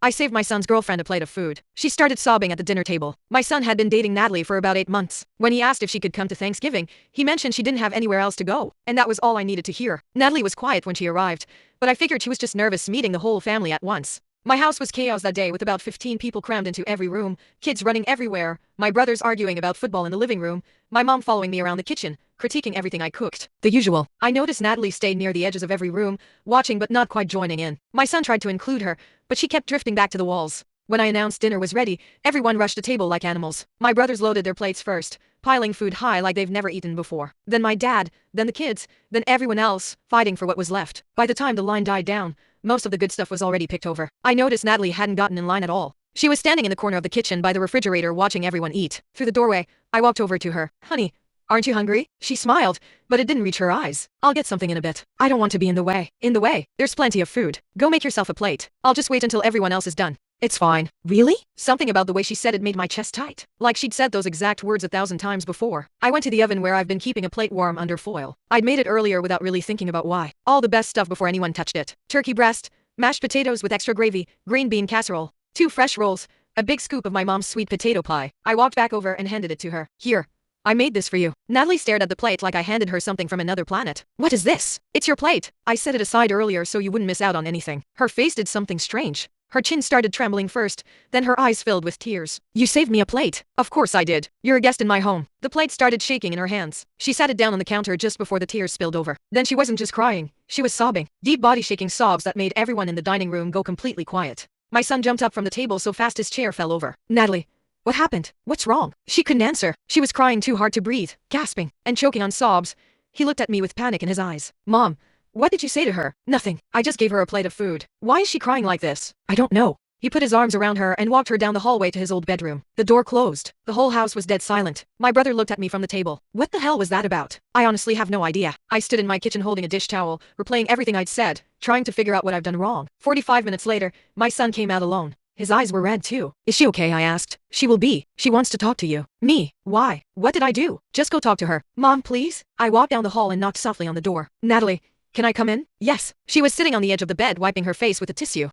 I saved my son's girlfriend a plate of food. She started sobbing at the dinner table. My son had been dating Natalie for about 8 months. When he asked if she could come to Thanksgiving, he mentioned she didn't have anywhere else to go, and that was all I needed to hear. Natalie was quiet when she arrived, but I figured she was just nervous meeting the whole family at once. My house was chaos that day with about 15 people crammed into every room, kids running everywhere, my brothers arguing about football in the living room, my mom following me around the kitchen, critiquing everything I cooked. The usual. I noticed Natalie stayed near the edges of every room, watching but not quite joining in. My son tried to include her, but she kept drifting back to the walls. When I announced dinner was ready, everyone rushed the table like animals. My brothers loaded their plates first, piling food high like they've never eaten before. Then my dad, then the kids, then everyone else, fighting for what was left. By the time the line died down, most of the good stuff was already picked over. I noticed Natalie hadn't gotten in line at all. She was standing in the corner of the kitchen by the refrigerator watching everyone eat. Through the doorway, I walked over to her. "Honey, aren't you hungry?" She smiled, but it didn't reach her eyes. "I'll get something in a bit. I don't want to be in the way." "In the way? There's plenty of food. Go make yourself a plate. I'll just wait until everyone else is done." "It's fine." "Really?" Something about the way she said it made my chest tight. Like she'd said those exact words 1,000 times before. I went to the oven where I've been keeping a plate warm under foil. I'd made it earlier without really thinking about why. All the best stuff before anyone touched it. Turkey breast, mashed potatoes with extra gravy, green bean casserole, 2 fresh rolls, a big scoop of my mom's sweet potato pie. I walked back over and handed it to her. "Here. I made this for you." Natalie stared at the plate like I handed her something from another planet. "What is this?" "It's your plate. I set it aside earlier so you wouldn't miss out on anything." Her face did something strange. Her chin started trembling first, then her eyes filled with tears. "You saved me a plate." "Of course I did. You're a guest in my home." The plate started shaking in her hands. She sat it down on the counter just before the tears spilled over. Then she wasn't just crying, she was sobbing. Deep body-shaking sobs that made everyone in the dining room go completely quiet. My son jumped up from the table so fast his chair fell over. "Natalie, what happened? What's wrong?" She couldn't answer. She was crying too hard to breathe, gasping, and choking on sobs. He looked at me with panic in his eyes. "Mom, what did you say to her?" "Nothing. I just gave her a plate of food." "Why is she crying like this?" "I don't know." He put his arms around her and walked her down the hallway to his old bedroom. The door closed. The whole house was dead silent. My brother looked at me from the table. "What the hell was that about?" "I honestly have no idea." I stood in my kitchen holding a dish towel, replaying everything I'd said, trying to figure out what I've done wrong. 45 minutes later, my son came out alone. His eyes were red too. "Is she okay?" I asked. "She will be. She wants to talk to you." "Me? Why? What did I do?" "Just go talk to her." "Mom, please?" I walked down the hall and knocked softly on the door. "Natalie, can I come in?" "Yes." She was sitting on the edge of the bed wiping her face with a tissue.